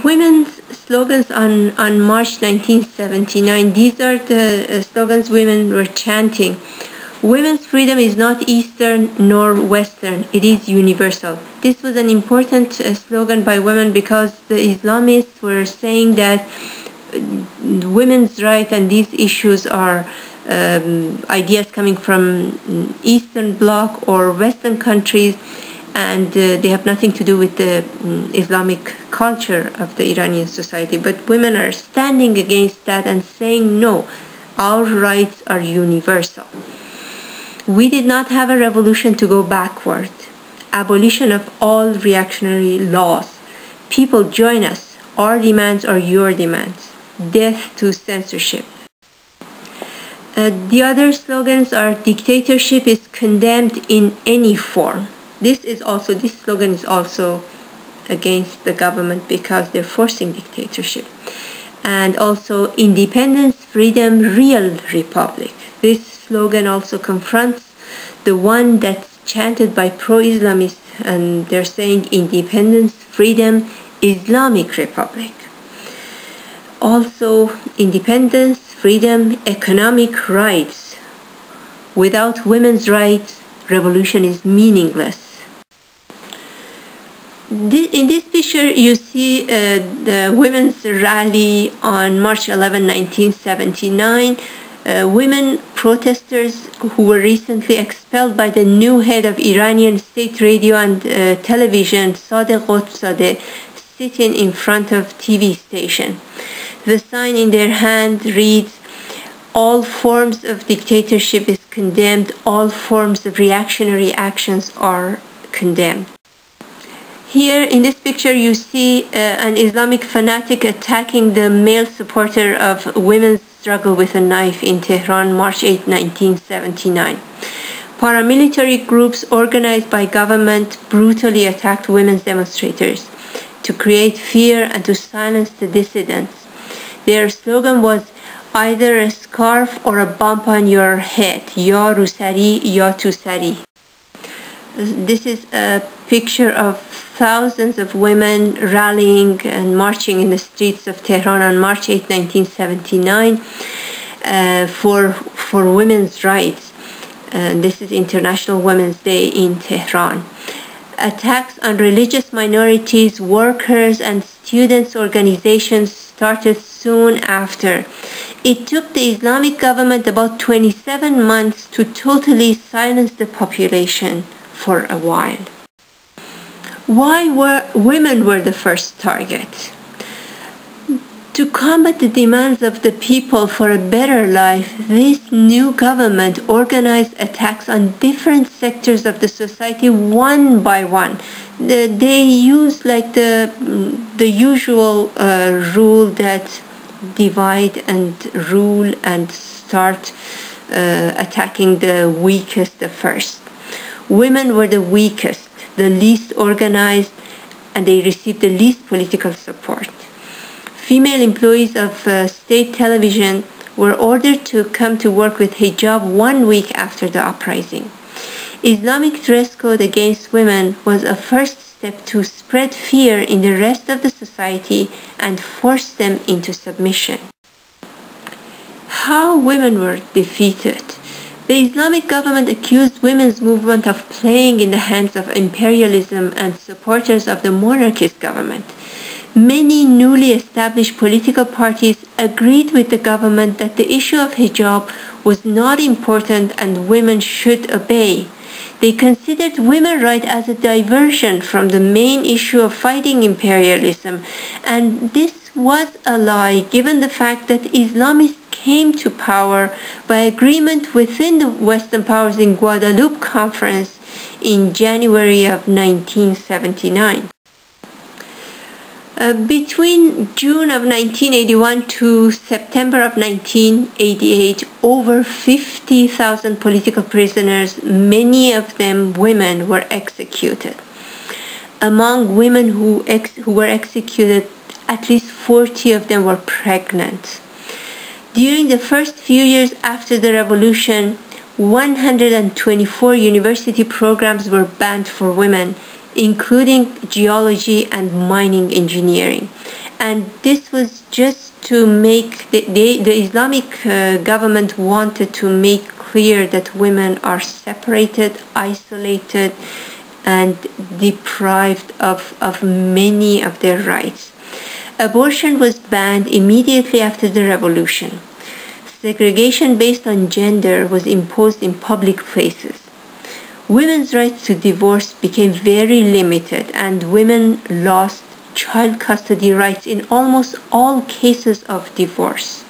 Women's slogans on March 1979, these are the slogans women were chanting. Women's freedom is not Eastern nor Western, it is universal. This was an important slogan by women because the Islamists were saying that women's rights and these issues are ideas coming from Eastern Bloc or Western countries, and they have nothing to do with the Islamic culture of the Iranian society. But women are standing against that and saying, no, our rights are universal. We did not have a revolution to go backward. Abolition of all reactionary laws. People, join us. Our demands are your demands. Death to censorship. The other slogans are dictatorship is condemned in any form. This slogan is also against the government because they're forcing dictatorship. And also independence, freedom, real republic. This slogan also confronts the one that's chanted by pro-Islamists, and they're saying independence, freedom, Islamic republic. Also independence, freedom, economic rights. Without women's rights, revolution is meaningless. In this picture, you see the women's rally on March 11, 1979. Women protesters who were recently expelled by the new head of Iranian state radio and television, Sadegh Qutbzadeh, sitting in front of TV station. The sign in their hand reads, all forms of dictatorship is condemned, all forms of reactionary actions are condemned. Here in this picture you see an Islamic fanatic attacking the male supporter of women's struggle with a knife in Tehran, March 8, 1979. Paramilitary groups organized by government brutally attacked women's demonstrators to create fear and to silence the dissidents. Their slogan was either a scarf or a bump on your head, ya rusari, ya tusari. This is a picture of thousands of women rallying and marching in the streets of Tehran on March 8, 1979 for women's rights. This is International Women's Day in Tehran. Attacks on religious minorities, workers, and students' organizations started soon after. It took the Islamic government about 27 months to totally silence the population for a while. Why were women the first target? To combat the demands of the people for a better life, this new government organized attacks on different sectors of the society one by one. They used like the usual rule that divide and rule and start attacking the weakest first. Women were the weakest, the least organized, and they received the least political support. Female employees of state television were ordered to come to work with hijab 1 week after the uprising. Islamic dress code against women was a first step to spread fear in the rest of the society and force them into submission. How women were defeated? The Islamic government accused women's movement of playing in the hands of imperialism and supporters of the monarchist government. Many newly established political parties agreed with the government that the issue of hijab was not important and women should obey. They considered women's rights as a diversion from the main issue of fighting imperialism, and this was a lie given the fact that Islamists came to power by agreement within the Western powers in Guadeloupe Conference in January of 1979. Between June of 1981 to September of 1988, over 50,000 political prisoners, many of them women, were executed. Among women who were executed, at least 40 of them were pregnant. During the first few years after the revolution, 124 university programs were banned for women, including geology and mining engineering. And this was just to make the Islamic government wanted to make clear that women are separated, isolated, and deprived of many of their rights. Abortion was banned immediately after the revolution. Segregation based on gender was imposed in public places. Women's rights to divorce became very limited, and women lost child custody rights in almost all cases of divorce.